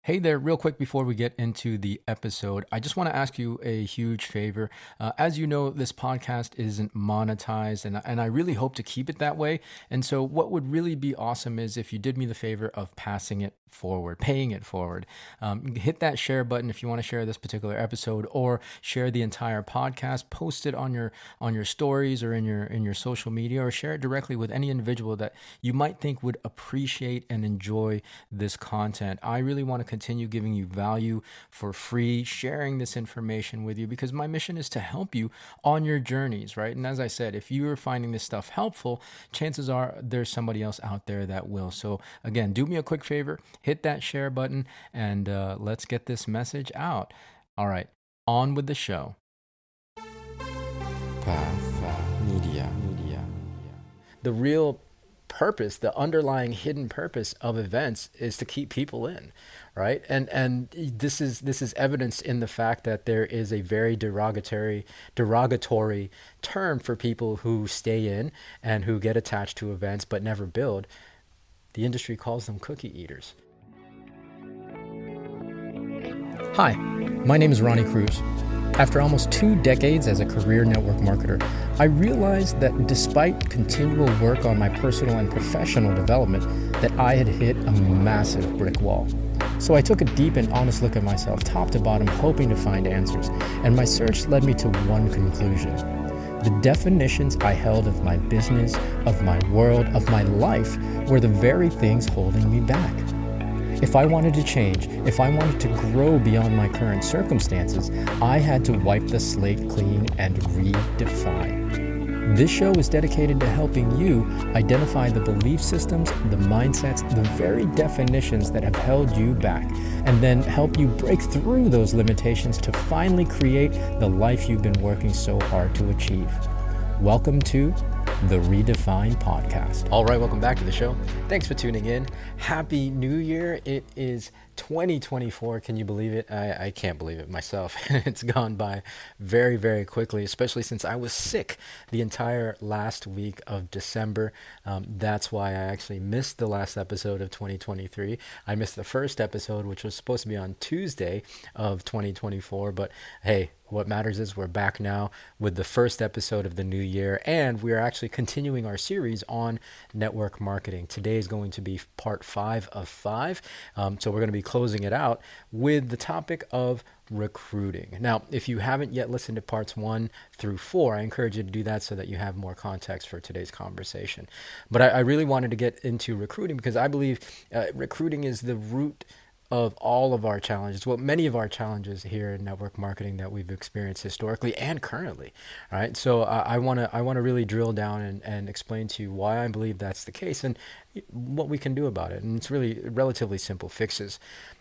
Hey there, real quick before we get into the episode, I just want to ask you a huge favor. As you know, this podcast isn't monetized, and I really hope to keep it that way. And so, what would really be awesome is if you did me the favor of passing it forward, paying it forward. Hit that share button if you want to share this particular episode, or share the entire podcast. Post it on your stories or in your social media, or share it directly with any individual that you might think would appreciate and enjoy this content. I really want to continue giving you value for free, sharing this information with you, because my mission is to help you on your journeys, right? And as I said, if you're finding this stuff helpful, chances are there's somebody else out there that will. So again, do me a quick favor, hit that share button, and let's get this message out. All right, on with the show. Path Media. The real purpose, the underlying hidden purpose of events is to keep people in, right? And this is evidenced in the fact that there is a very derogatory term for people who stay in and who get attached to events but never build. The industry calls them cookie eaters. Hi, my name is Ronnie Cruz. After almost 2 decades as a career network marketer, I realized that despite continual work on my personal and professional development, that I had hit a massive brick wall. So I took a deep and honest look at myself, top to bottom, hoping to find answers, and my search led me to one conclusion. The definitions I held of my business, of my world, of my life were the very things holding me back. If I wanted to change, if I wanted to grow beyond my current circumstances, I had to wipe the slate clean and redefine. This show is dedicated to helping you identify the belief systems, the mindsets, the very definitions that have held you back, and then help you break through those limitations to finally create the life you've been working so hard to achieve. Welcome to the ReDEFINE Podcast. All right, welcome back to the show. Thanks for tuning in. Happy New Year. It is 2024. Can you believe it? I can't believe it myself. It's gone by very, very quickly, especially since I was sick the entire last week of December. That's why I actually missed the last episode of 2023. I missed the first episode, which was supposed to be on Tuesday of 2024. But hey, what matters is we're back now with the first episode of the new year, and we are actually continuing our series on network marketing. Today is going to be part 5 of 5. So we're going to be closing it out with the topic of recruiting. Now, if you haven't yet listened to parts 1 through 4, I encourage you to do that so that you have more context for today's conversation. But I really wanted to get into recruiting because I believe recruiting is the root of all of our challenges, well, many of our challenges here in network marketing that we've experienced historically and currently, right? So I want to really drill down and explain to you why I believe that's the case and what we can do about it. And it's really relatively simple fixes.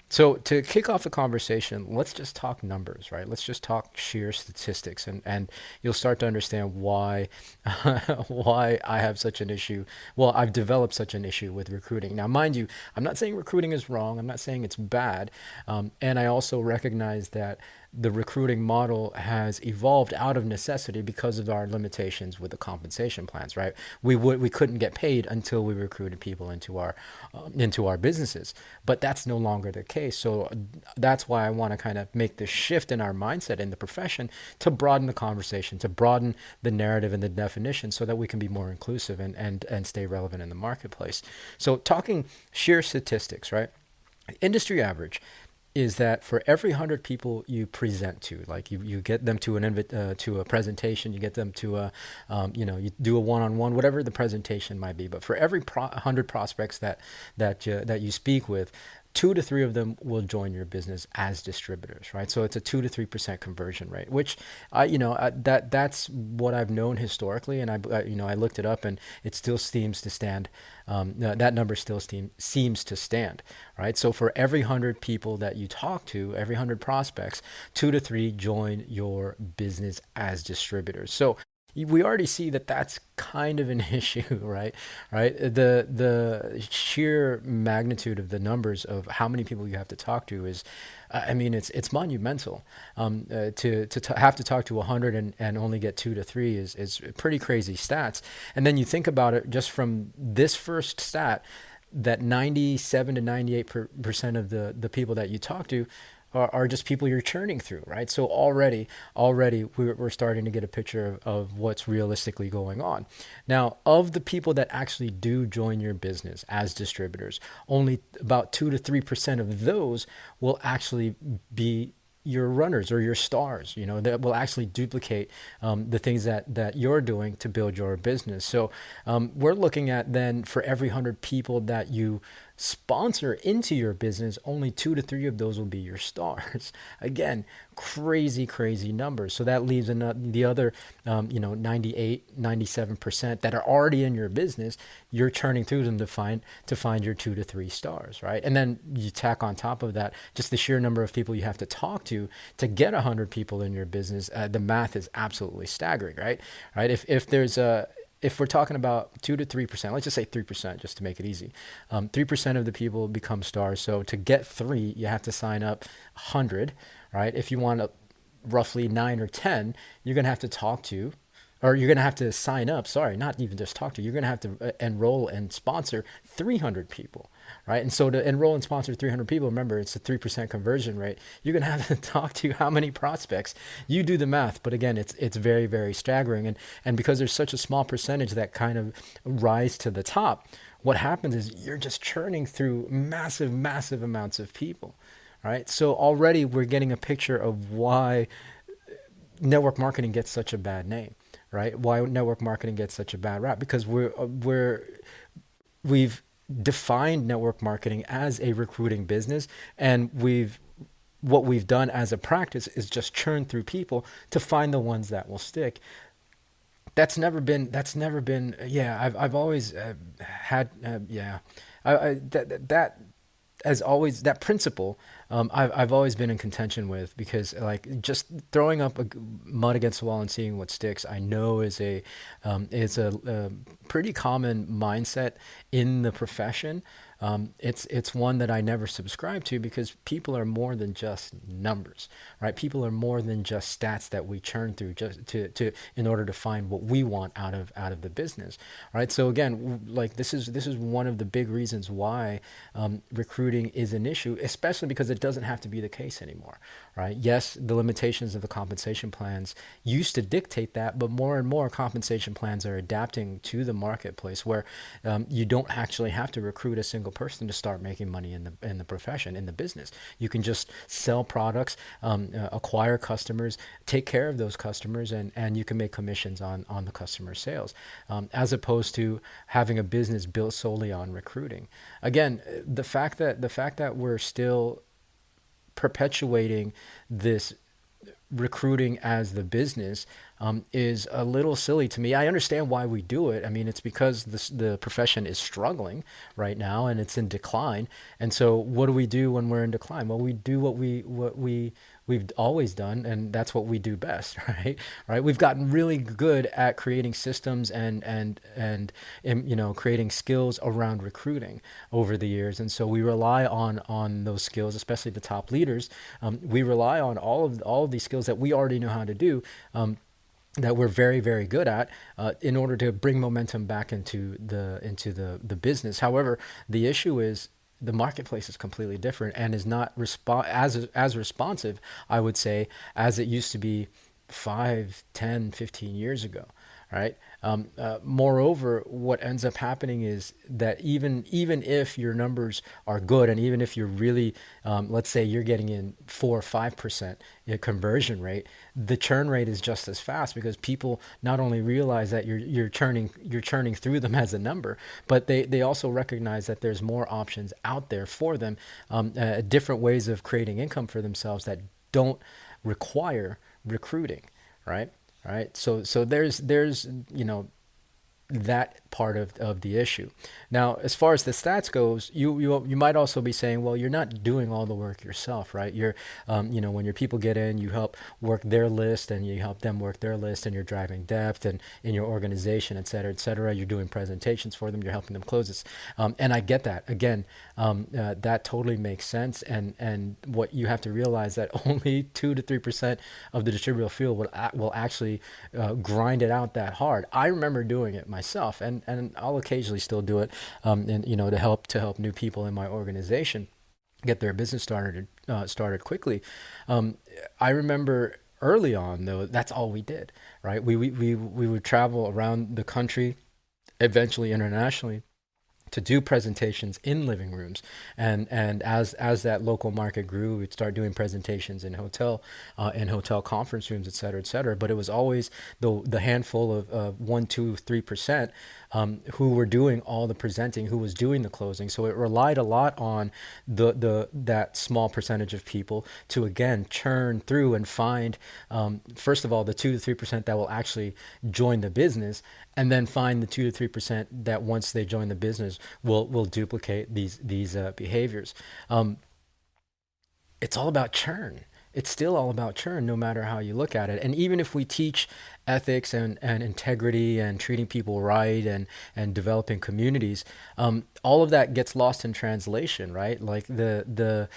So to kick off the conversation, let's just talk numbers, right? Let's just talk sheer statistics, and you'll start to understand why why I have such an issue. Well, I've developed such an issue with recruiting. Now, mind you, I'm not saying recruiting is wrong. I'm not saying it's bad. And I also recognize that the recruiting model has evolved out of necessity because of our limitations with the compensation plans, right? We couldn't get paid until we recruited people into our businesses, but that's no longer the case. So that's why I want to kind of make this shift in our mindset in the profession to broaden the conversation, to broaden the narrative and the definition so that we can be more inclusive and stay relevant in the marketplace. So talking sheer statistics, right? Industry average is that for every 100 people you present to, like you get them to to a presentation, you get them to you do a one-on-one, whatever the presentation might be. But for every 100 prospects that you speak with, 2 to 3 of them will join your business as distributors, right? So it's a 2 to 3% conversion rate, which that's what I've known historically, and I looked it up, and it still seems to stand. That number still seems to stand, right? So for every 100 people that you talk to, every 100 prospects, 2 to 3 join your business as distributors. So we already see that that's kind of an issue, right? The sheer magnitude of the numbers of how many people you have to talk to is, it's monumental. To have to talk to 100 and only get 2 to 3 is pretty crazy stats. And then you think about it just from this first stat. that 97 to 98% of the people that you talk to are just people you're churning through, right? So already we're starting to get a picture of what's realistically going on. Now, of the people that actually do join your business as distributors, only about 2 to 3% of those will actually be your runners or your stars, that will actually duplicate the things that you're doing to build your business. So we're looking at then for every 100 people that you sponsor into your business, only 2 to 3 of those will be your stars. Again, crazy numbers. So that leaves the other 98, 97% that are already in your business. You're churning through them to find your 2 to 3 stars, right? And then you tack on top of that just the sheer number of people you have to talk to get 100 people in your business. The math is absolutely staggering, right? If we're talking about 2 to 3%, let's just say 3%, just to make it easy. 3% of the people become stars. So to get 3, you have to sign up 100, right? If you want roughly 9 or 10, you're going to have to talk to, or you're going to have to sign up, not even just talk to, you're going to have to enroll and sponsor 300 people, right? And so to enroll and sponsor 300 people, remember, it's a 3% conversion rate. You're going to have to talk to how many prospects? You do the math, but again, it's very, very staggering. And because there's such a small percentage that kind of rise to the top, what happens is you're just churning through massive amounts of people, right? So already we're getting a picture of why network marketing gets such a bad name, right? Why network marketing gets such a bad rap? Because we've defined network marketing as a recruiting business, and what we've done as a practice is just churn through people to find the ones that will stick. That's never been. Yeah, I've always had. Yeah, that as always, that principle, I've always been in contention with, because like just throwing up mud against the wall and seeing what sticks, I know is a pretty common mindset in the profession. It's one that I never subscribe to, because people are more than just numbers, right? People are more than just stats that we churn through just to in order to find what we want out of the business, right? So again, like this is one of the big reasons why recruiting is an issue, especially because it doesn't have to be the case anymore, right? Yes, the limitations of the compensation plans used to dictate that, but more and more compensation plans are adapting to the marketplace, where you don't actually have to recruit a single person to start making money in the profession, in the business. You can just sell products, acquire customers, take care of those customers, and you can make commissions on the customer sales, as opposed to having a business built solely on recruiting. Again, the fact that we're still perpetuating this recruiting as the business is a little silly to me. I understand why we do it. I mean, it's because the profession is struggling right now and it's in decline. And so what do we do when we're in decline? Well, we do what we've always done, and that's what we do best, right? Right? We've gotten really good at creating systems and creating skills around recruiting over the years. And so we rely on those skills, especially the top leaders. We rely on all of these skills that we already know how to do, that we're very, very good at, in order to bring momentum back into the business. However, the issue is the marketplace is completely different and is not as responsive, I would say, as it used to be 5, 10, 15 years ago, right? Moreover, what ends up happening is that even if your numbers are good, and even if you're really, let's say you're getting in 4 or 5% conversion rate, the churn rate is just as fast, because people not only realize that you're churning through them as a number, but they also recognize that there's more options out there for them, different ways of creating income for themselves that don't require recruiting, right? Right. So there's that part of the issue. Now, as far as the stats goes, you might also be saying, well, you're not doing all the work yourself, right? You're, when your people get in, you help work their list, and you help them work their list, and you're driving depth and in your organization, et cetera, et cetera. You're doing presentations for them. You're helping them close this. And I get that. Again, that totally makes sense. And what you have to realize that only 2 to 3% of the distributor field will actually grind it out that hard. I remember doing it myself. myself, and I'll occasionally still do it, and to help new people in my organization get their business started quickly. Um, I remember early on though, that's all we did, right? We would travel around the country, eventually internationally, to do presentations in living rooms, and as that local market grew, we'd start doing presentations in hotel conference rooms, et cetera, et cetera. But it was always the handful of 1, 2, 3% who were doing all the presenting, who was doing the closing. So it relied a lot on the that small percentage of people to again churn through and find, first of all, the 2 to 3% that will actually join the business, and then find the 2 to 3% that once they join the business will duplicate these behaviors. It's all about churn. It's still all about churn, no matter how you look at it. And even if we teach ethics and integrity and treating people right and developing communities, all of that gets lost in translation, right? Like the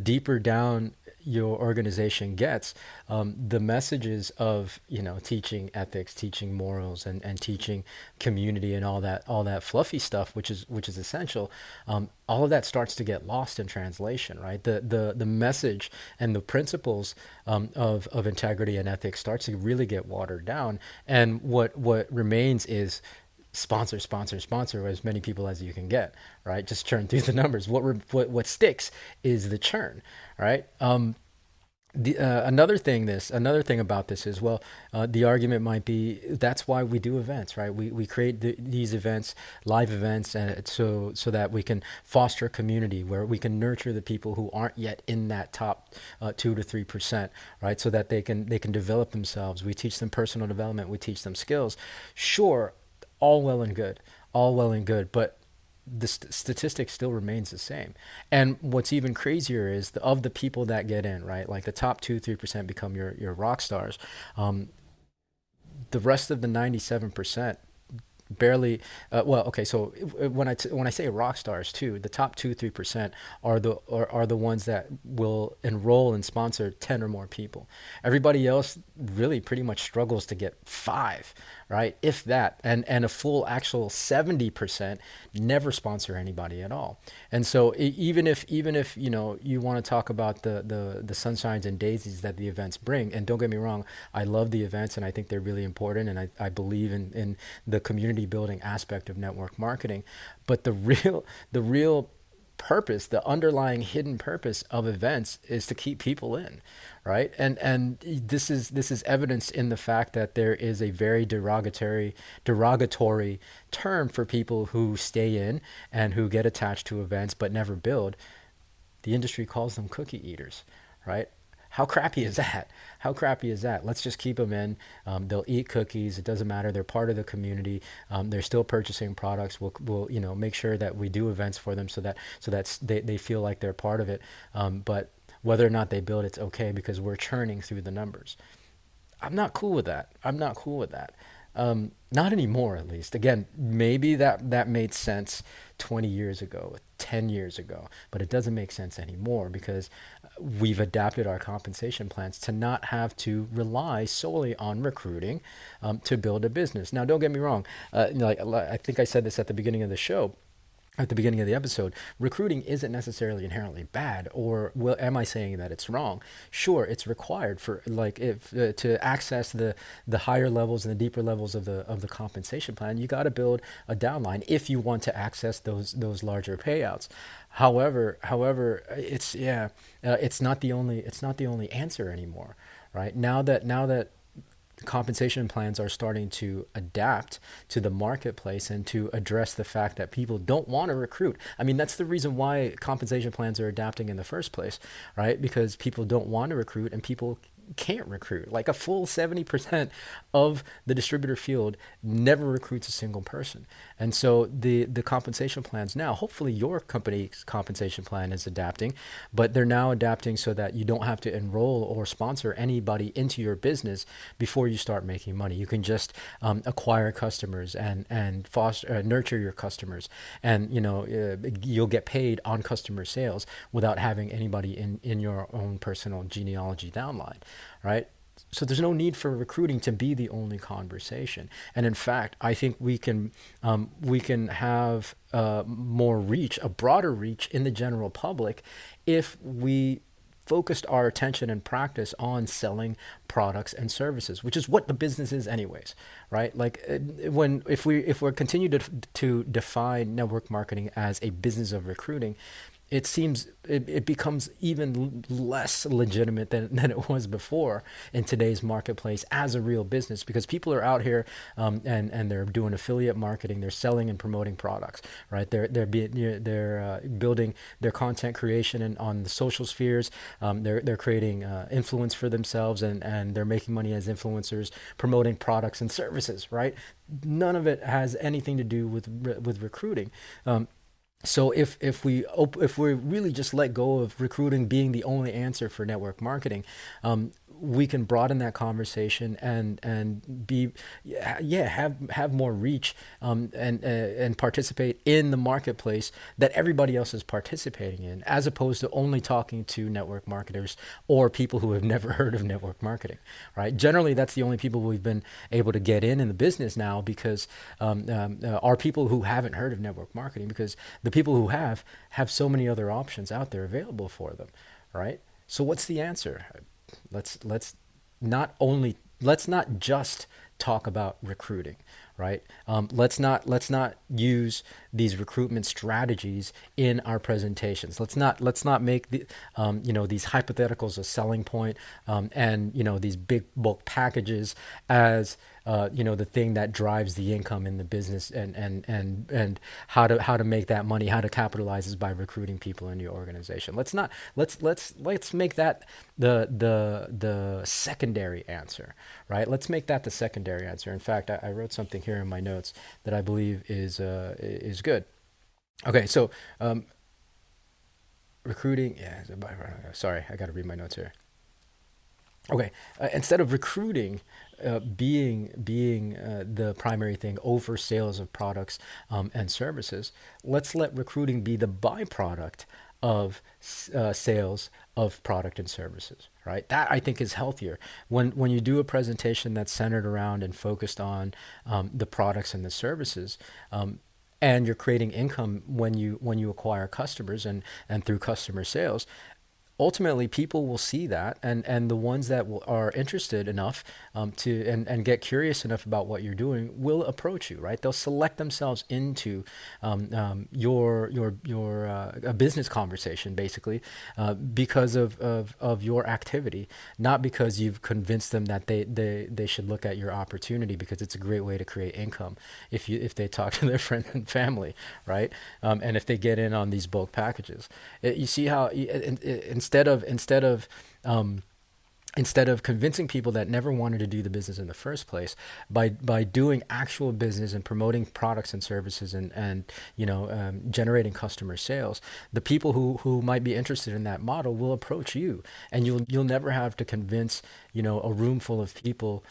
deeper down your organization gets, the messages of teaching ethics, teaching morals, and teaching community and all that fluffy stuff, which is essential. All of that starts to get lost in translation, right? The message and the principles of integrity and ethics starts to really get watered down, and what remains is sponsor, sponsor, sponsor as many people as you can get, right? Just churn through the numbers. What sticks is the churn, right? Another thing about this is, well, the argument might be that's why we do events, right? We create these events, live events, and so that we can foster a community where we can nurture the people who aren't yet in that top 2 to 3%, right? So that they can develop themselves. We teach them personal development. We teach them skills. Sure, all well and good, but the statistic still remains the same. And what's even crazier is of the people that get in, right? Like the top 2, 3% become your rock stars. The rest of the 97% barely. Well, okay. So when I say rock stars too, the top 2, 3% are the ones that will enroll and sponsor 10 or more people. Everybody else really pretty much struggles to get 5, right? If that, and a full actual 70% never sponsor anybody at all. And so even if you want to talk about the sunshines and daisies that the events bring, and don't get me wrong, I love the events and I think they're really important, and I believe in the community building aspect of network marketing. But the real purpose, the underlying hidden purpose of events is to keep people in, right? And this is evidenced in the fact that there is a very derogatory term for people who stay in and who get attached to events but never build. The industry calls them cookie eaters, right? How crappy is that? How crappy is that? Let's just keep them in. They'll eat cookies. It doesn't matter. They're part of the community. They're still purchasing products. We'll make sure that we do events for them so that they feel like they're part of it. But whether or not they build, it's okay because we're churning through the numbers. I'm not cool with that. Not anymore, at least. Again, maybe that made sense 20 years ago, 10 years ago, but it doesn't make sense anymore because we've adapted our compensation plans to not have to rely solely on recruiting to build a business. Now, don't get me wrong. I think I said this at the beginning of the show. At the beginning of the episode, recruiting isn't necessarily inherently bad, or am I saying that it's wrong? Sure, it's required for if to access the higher levels and the deeper levels of the compensation plan. You got to build a downline if you want to access those larger payouts. However, it's not the only answer anymore, right? Now that compensation plans are starting to adapt to the marketplace and to address the fact that people don't want to recruit. I mean, that's the reason why compensation plans are adapting in the first place, right? Because people don't want to recruit and people can't recruit. Like a full 70% of the distributor field never recruits a single person. And so the compensation plans now, hopefully your company's compensation plan is adapting, but they're now adapting so that you don't have to enroll or sponsor anybody into your business before you start making money. You can just acquire customers and foster nurture your customers, and you'll get paid on customer sales without having anybody in your own personal genealogy downline, right? So there's no need for recruiting to be the only conversation. And in fact, I think we can have more reach, a broader reach in the general public, if we focused our attention and practice on selling products and services, which is what the business is anyways, right? Like when if we continue to define network marketing as a business of recruiting, it becomes even less legitimate than it was before in today's marketplace as a real business, because people are out here and they're doing affiliate marketing, they're selling and promoting products, right? They're building their content creation on the social spheres. They're creating influence for themselves, and they're making money as influencers promoting products and services, right? None of it has anything to do with recruiting. So if we really just let go of recruiting being the only answer for network marketing, we can broaden that conversation and be have more reach, and participate in the marketplace that everybody else is participating in, as opposed to only talking to network marketers or people who have never heard of network marketing, right? Generally, that's the only people we've been able to get in the business now, because are people who haven't heard of network marketing, because the people who have so many other options out there available for them, right? So what's the answer? Let's not just talk about recruiting, right? Let's not use these recruitment strategies in our presentations. Let's not make these hypotheticals a selling point, and these big bulk packages as the thing that drives the income in the business, and how to make that money, how to capitalize is by recruiting people in your organization. Let's make that the secondary answer, right? Let's make that the secondary answer. In fact, I wrote something here in my notes that I believe is good. Okay, so recruiting. Yeah, sorry, I got to read my notes here. Okay, instead of recruiting being the primary thing over sales of products and services, let's let recruiting be the byproduct of sales of product and services, right? That, I think, is healthier. When you do a presentation that's centered around and focused on the products and the services, and you're creating income when you acquire customers and through customer sales, ultimately people will see that, and the ones that are interested enough to and get curious enough about what you're doing will approach you, right? They'll select themselves into your a business conversation, basically, because of your activity, not because you've convinced them that they should look at your opportunity, because it's a great way to create income if they talk to their friends and family, right? And if they get in on these bulk packages. You see how instead of convincing people that never wanted to do the business in the first place, by doing actual business and promoting products and services, and generating customer sales, the people who might be interested in that model will approach you, and you'll never have to convince a room full of people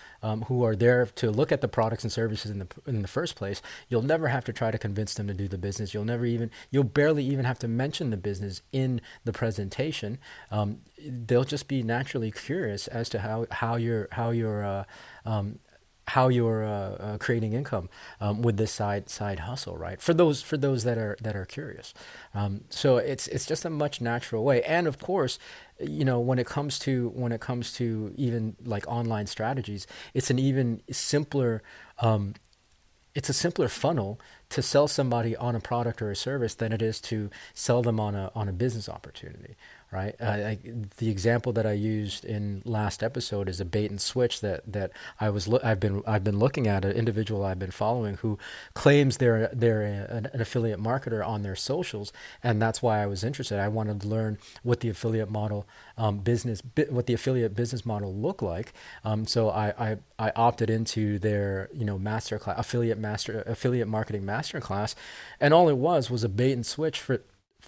who are there to look at the products and services in the first place. You'll never have to try to convince them to do the business. You'll barely even have to mention the business in the presentation. They'll just be naturally curious as to how you're creating income with this side hustle, right? For those that are curious. So it's just a much natural way. And of course, when it comes to even like online strategies, it's an even simpler it's a simpler funnel to sell somebody on a product or a service than it is to sell them on a business opportunity, right? The example that I used in last episode is a bait and switch that I've been looking at, an individual I've been following who claims they're an affiliate marketer on their socials, and that's why I was interested. I wanted to learn what the affiliate model what the affiliate business model looked like. So I opted into their master class, affiliate marketing master class, and all it was a bait and switch for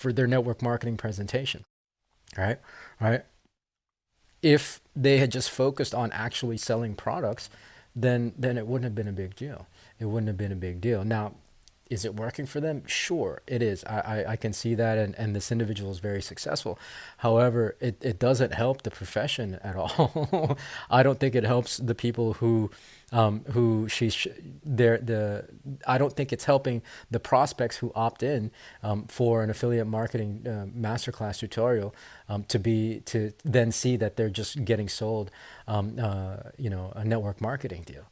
their network marketing presentation. Right. If they had just focused on actually selling products, then it wouldn't have been a big deal. It wouldn't have been a big deal. Now, Is it working for them? Sure, it is. I can see that, and this individual is very successful. However, it doesn't help the profession at all. I don't think it helps the people who the I don't think it's helping the prospects who opt in for an affiliate marketing masterclass tutorial to then see that they're just getting sold a network marketing deal,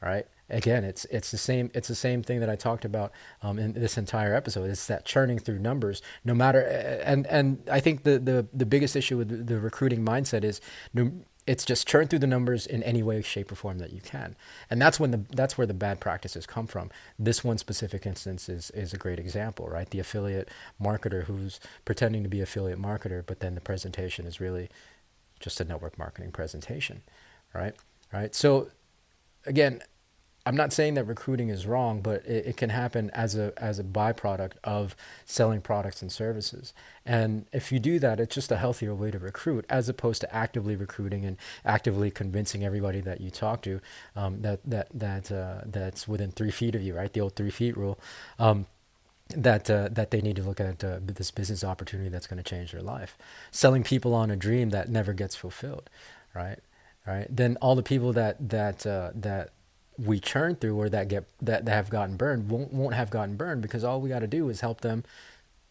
right? Again, it's the same thing that I talked about in this entire episode. It's that churning through numbers, no matter. And I think the biggest issue with the recruiting mindset is it's just churn through the numbers in any way, shape, or form that you can. And that's where the bad practices come from. This one specific instance is a great example, right? The affiliate marketer who's pretending to be affiliate marketer, but then the presentation is really just a network marketing presentation, right? Right. So again, I'm not saying that recruiting is wrong, but it can happen as a byproduct of selling products and services. And if you do that, it's just a healthier way to recruit, as opposed to actively recruiting and actively convincing everybody that you talk to that's within 3 feet of you, right? The old 3 feet rule. That they need to look at this business opportunity that's going to change their life. Selling people on a dream that never gets fulfilled, right? Right. Then all the people that we churn through, or that have gotten burned, won't have gotten burned, because all we got to do is help them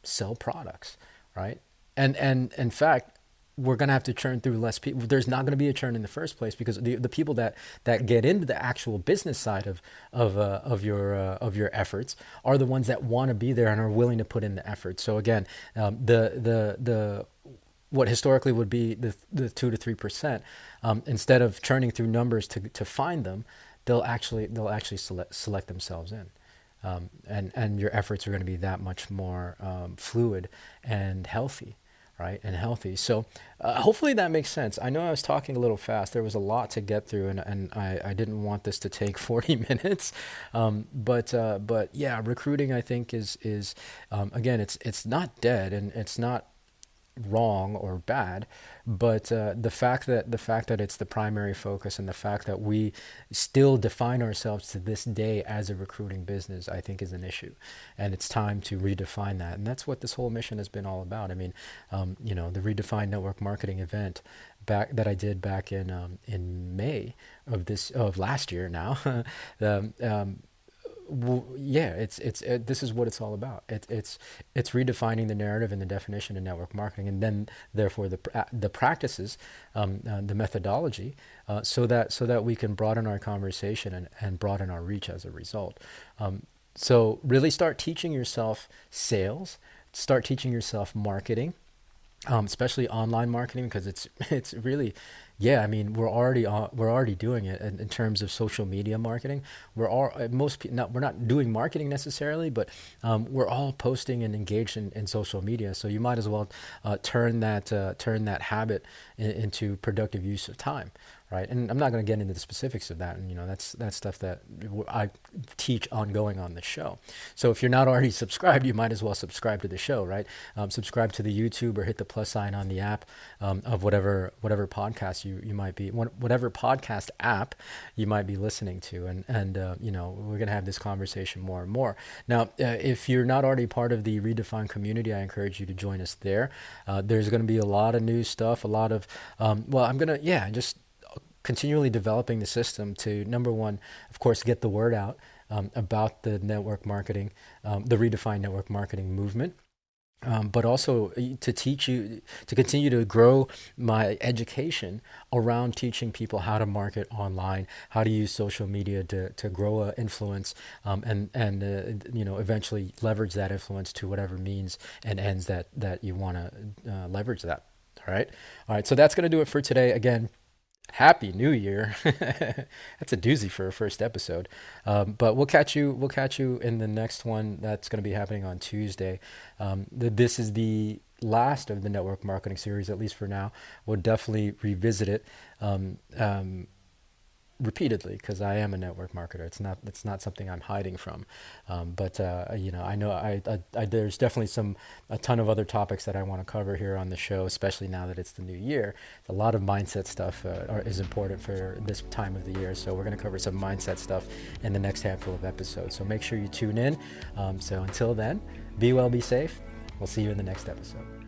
sell products, right? And in fact, we're going to have to churn through less people. There's not going to be a churn in the first place, because the people that get into the actual business side of your efforts are the ones that want to be there and are willing to put in the effort. So again, the what historically would be the 2 to 3%, instead of churning through numbers to find them, they'll actually select themselves in, and your efforts are going to be that much more fluid and healthy, right? And healthy. So hopefully that makes sense. I know I was talking a little fast. There was a lot to get through, and I didn't want this to take 40 minutes. But yeah, recruiting, I think, is again, it's not dead, and it's not wrong or bad, but the fact that it's the primary focus, and the fact that we still define ourselves to this day as a recruiting business, I think is an issue, and it's time to redefine that. And that's what this whole mission has been all about. I mean, the ReDEFINE Network Marketing event that I did back in May of last year now. Yeah, this is what it's all about. It's redefining the narrative and the definition of network marketing, and then therefore the practices, the methodology, so that we can broaden our conversation and broaden our reach as a result. So really start teaching yourself sales, start teaching yourself marketing, especially online marketing, because it's really, yeah, I mean, we're already doing it in terms of social media marketing. We're not doing marketing necessarily, but we're all posting and engaged in social media. So you might as well turn that habit into productive use of time, right? And I'm not going to get into the specifics of that, and that's stuff that I teach ongoing on the show. So if you're not already subscribed, you might as well subscribe to the show, right? Subscribe to the YouTube, or hit the plus sign on the app of whatever podcast you might be, whatever podcast app you might be listening to, and we're going to have this conversation more and more. Now, if you're not already part of the ReDEFINE community, I encourage you to join us there. There's going to be a lot of new stuff, a lot of I'm going to just continually developing the system to, number one, of course, get the word out about the network marketing, the ReDEFINE network marketing movement. But also to teach you, to continue to grow my education around teaching people how to market online, how to use social media to grow an influence, and eventually leverage that influence to whatever means and ends that you want to leverage that. All right. So that's going to do it for today. Again, Happy New Year. That's a doozy for a first episode. But we'll catch you in the next one that's going to be happening on Tuesday. This is the last of the network marketing series, at least for now. We'll definitely revisit it. repeatedly, because I am a network marketer. It's not something I'm hiding from. But I know there's definitely a ton of other topics that I want to cover here on the show, especially now that it's the new year. A lot of mindset stuff is important for this time of the year. So we're going to cover some mindset stuff in the next handful of episodes. So make sure you tune in. So until then, be well, be safe. We'll see you in the next episode.